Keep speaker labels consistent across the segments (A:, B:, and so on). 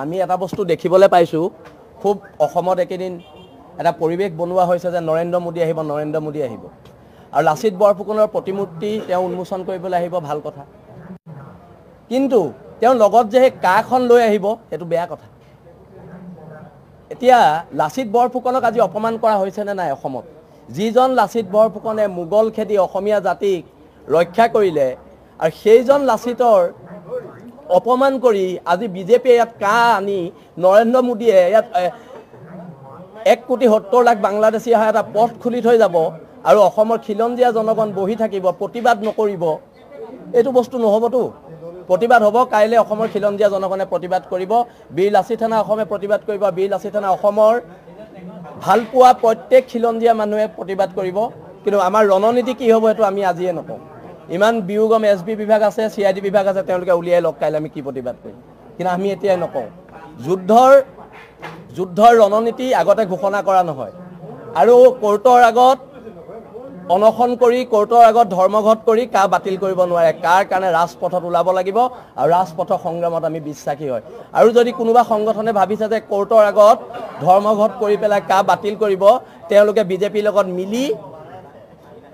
A: আমি এটা বস্তু দেখিবলৈ পাইছোঁ খুব অসমত একেদিন এটা পৰিৱেশ বনোৱা হৈছে যে নৰেন্দ্ৰ মোদী আহিব আৰু লাচিত বৰফুকনৰ প্ৰতিমূৰ্তি তেওঁ উন্মোচন কৰিবলৈ আহিব ভাল কথা কিন্তু তেওঁ লগত যে কাখন লৈ আহিব সেইটো বেয়া কথা এতিয়া লাচিত বৰফুকনক আজি অপমান কৰা হৈছে নে নাই অসমত যিজন লাচিত বৰফুকনে মুগল খেদি অসমীয়া জাতিক ৰক্ষা কৰিলে আৰু সেইজন লাচিতৰ অপমান কৰি আজি বিজেপিয়ে ইয়াত কা আনি নৰেন্দ্ৰ মোদীয়ে ইয়াত 1,70,00,000 বাংলাদেশী অহা এটা পথ খুলি থৈ যাব আৰু অসমৰ খিলঞ্জীয়া জনগণ বহি থাকিব প্ৰতিবাদ নকৰিব এইটো বস্তু নহবতো প্ৰতিবাদ হ'ব কাইলে অসমৰ খিলঞ্জীয়া জনগণে প্ৰতিবাদ কৰিব বীৰ লাচিত থানা অসমে প্ৰতিবাদ কৰিব বীৰ লাচিত থানা অসমৰ ভালপোৱা প্ৰত্যেক খিলঞ্জীয়া মানুহে প্ৰতিবাদ কৰিব কিন্তু আমাৰ ৰণনীতি কি হ'ব এটো আমি আজিয়ে নকওঁ ইমান বিউগম এসবি বিভাগ আছে সিআইডি বিভাগ আছে তেওঁলোকে উলিয়াই লক কাইলে আমি কি প্ৰতিবাদ কৰিম কিন্তু আমি এতিয়াই নকওঁ যুদ্ধৰ ৰণনীতি আগতে ঘোষণা কৰা নহয় আৰু কোৰ্টৰ আগত অনশন কৰি কোৰ্টৰ আগত ধৰ্মঘট কৰি কা বাতিল কৰিব নোৱাৰে কাৰ কাৰণে ৰাজপথত ওলাব লাগিব আৰু ৰাজপথৰ সংগ্ৰামত আমি বিশ্বাসী হয় আৰু যদি কোনোবা সংগঠনে ভাবিছে যে কোৰ্টৰ আগত ধৰ্মঘট কৰি পেলাই কা বাতিল কৰিব তেওঁলোকে বিজেপিৰ লগত মিলি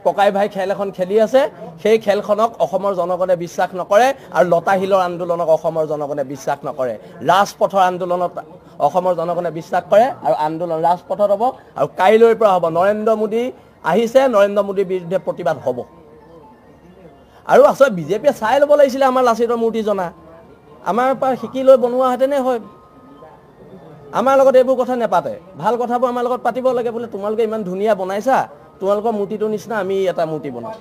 A: ককাই ভাই খেল এখন খেলি আছে সেই খেলখনক অসমৰ জনগণে বিশ্বাস নকৰে আৰু লতাহিলৰ আন্দোলনক অসমৰ জনগণে বিশ্বাস নকৰে ৰাজপথৰ আন্দোলনত অসমৰ জনগণে বিশ্বাস কৰে আৰু আন্দোলন ৰাজপথত হ'ব আৰু কাইলৈৰ পৰা হ'ব নৰেন্দ্ৰ মোদী আহিছে নৰেন্দ্ৰ মোদীৰ বিৰুদ্ধে প্ৰতিবাদ হ'ব আৰু আছে বিজেপিয়ে চাই ল'ব লাগিছিল আমাৰ লাচিতৰ মূৰ্তি জনা আমাৰ পৰা শিকি লৈ বনোৱা হেতেনে হয় আমাৰ লগত এইবোৰ কথা নেপাতে ভাল কথাবোৰ আমাৰ লগত পাতিব লাগে বোলে তোমালোকে ইমান ধুনীয়া বনাইছা তোমালোকৰ মূৰ্তিটো নিচিনা আমি এটা মূৰ্তি বনাও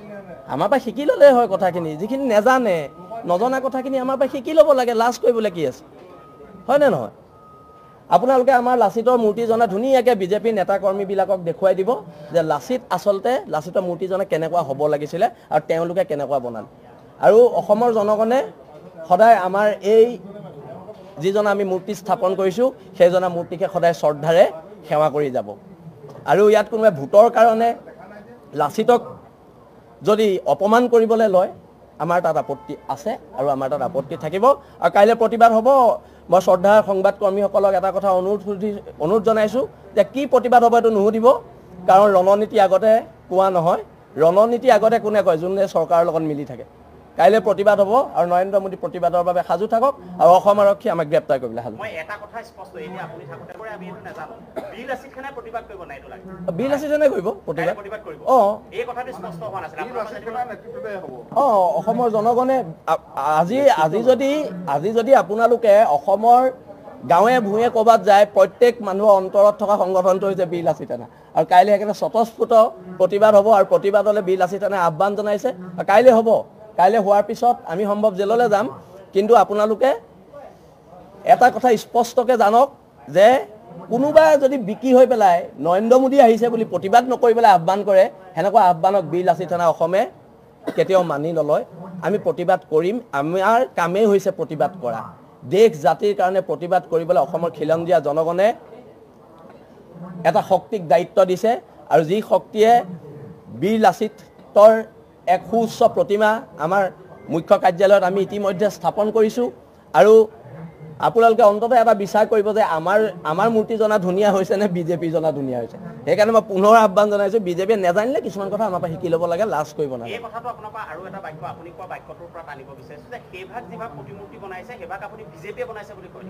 A: আমাৰ পৰা শিকি ল'লে হয় কথাখিনি যিখিনি নেজানে নজনা কথাখিনি আমাৰ পৰা শিকি ল'ব লাগে লাজ কৰিবলৈ কি আছে হয় নে নহয় আপোনালোকে আমাৰ লাচিতৰ মূৰ্তি জনা ধুনীয়াকৈ বিজেপি নেতা কৰ্মীবিলাকক দেখুৱাই দিব যে লাচিত আচলতে লাচিতৰ মূৰ্তি জনা কেনেকুৱা হ'ব লাগিছিলে আৰু তেওঁলোকে কেনেকুৱা বনালে আৰু অসমৰ জনগণে সদায় আমাৰ এই যিজনা আমি মূৰ্তি স্থাপন কৰিছোঁ সেইজনা মূৰ্তিকে সদায় শ্ৰদ্ধাৰে সেৱা কৰি যাব আৰু ইয়াত কোনোবাই ভোটৰ কাৰণে লাচিতক যদি অপমান কৰিবলৈ লয় আমাৰ তাত আপত্তি আছে আৰু আমাৰ তাত আপত্তি থাকিব আৰু কাইলৈ প্ৰতিবাদ হ'ব মই শ্ৰদ্ধাৰ সংবাদ কৰ্মীসকলক এটা কথা অনুৰোধ জনাইছোঁ যে কি প্ৰতিবাদ হ'ব এইটো নুসুধিব কাৰণ ৰণনীতি আগতে কোৱা নহয় ৰণনীতি আগতে কোনে কয় যোনে চৰকাৰৰ লগত মিলি থাকে কাইলৈ প্ৰতিবাদ হ'ব আৰু নৰেন্দ্ৰ মোদী প্ৰতিবাদৰ বাবে সাজু থাকক আৰু অসম আৰক্ষী আমাক গ্ৰেপ্তাৰ কৰিবলৈ সাজু
B: মই এটা কথা স্পষ্ট এতিয়া আপুনি থাকতে পৰে আমি এটো নাজানো বীৰ লাচিত খানে প্ৰতিবাদ কৰিব নাই তো লাগে
A: বীৰ লাচিত খানে কৰিব
B: প্ৰতিবাদ কৰিব এই কথাটো স্পষ্ট হোৱা নাছিল আপোনাৰ নেতৃত্বতে হ'ব
A: অসমৰ জনগণে আজি যদি আপোনালোকে অসমৰ গাঁৱে ভূঞে ক'বাত যায় প্ৰত্যেক মানুহৰ অন্তৰত থকা সংগঠনটো হৈছে বীৰ লাচিত থানা আৰু কাইলৈ একেবাৰে স্বতঃস্ফূৰ্ত প্ৰতিবাদ হ'ব আৰু প্ৰতিবাদলৈ বীৰ লাচিত থানাই আহ্বান জনাইছে আৰু কাইলৈ হ'ব কাইলৈ হোৱাৰ পিছত আমি সম্ভৱ জেললৈ যাম কিন্তু আপোনালোকে এটা কথা স্পষ্টকৈ জানক যে কোনোবা যদি বিকি হৈ পেলাই নৰেন্দ্ৰ মোদী আহিছে বুলি প্ৰতিবাদ নকৰিবলৈ আহ্বান কৰে হেনেকুৱা আহ্বানক বীৰ লাচিত থানা অসমে কেতিয়াও মানি নলয় আমি প্ৰতিবাদ কৰিম আমাৰ কামেই হৈছে প্ৰতিবাদ কৰা দেশ জাতিৰ কাৰণে প্ৰতিবাদ কৰিবলৈ অসমৰ খিলঞ্জীয়া জনগণে এটা শক্তিক দায়িত্ব দিছে আৰু যি শক্তিয়ে বীৰ লাচিতৰ এক সুউচ্চ প্ৰতিমা আমাৰ মুখ্য কাৰ্যালয়ত আমি ইতিমধ্যে স্থাপন কৰিছোঁ আৰু আপোনালোকে অন্তত এটা বিচাৰ কৰিব যে আমাৰ মূৰ্তি জনা ধুনীয়া হৈছে নে বিজেপি জনা ধুনীয়া হৈছে সেইকাৰণে মই পুনৰ আহ্বান জনাইছোঁ বিজেপিয়ে নেজানিলে কিছুমান কথা আমাৰ পৰা শিকি ল'ব লাগে লাজ কৰিব নালাগে
B: এই কথাটো আপোনাৰ পৰা আৰু এটা বাক্য আপুনি কোৱা বাক্যটোৰ পৰা টানিব বিচাৰিছোঁ যে সেইভাগ যিভাগ প্ৰতিমূৰ্তি বনাইছে সেইভাগ আপুনি বিজেপিয়ে বনাইছে বুলি কয়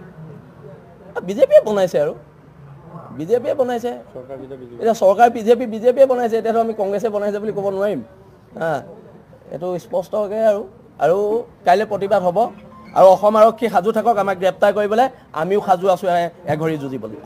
A: বিজেপিয়ে বনাইছে আৰু বিজেপিয়ে বনাইছে এতিয়া চৰকাৰ বিজেপিয়ে বনাইছে এতিয়াতো আমি কংগ্ৰেছে বনাইছে বুলি ক'ব নোৱাৰিম এইটো স্পষ্টকৈ আৰু কাইলৈ প্ৰতিবাদ হ'ব আৰু অসম আৰক্ষী সাজু থাকক আমাক গ্ৰেপ্তাৰ কৰিবলৈ আমিও সাজু আছোঁ এঘৰি যুঁজিবলৈ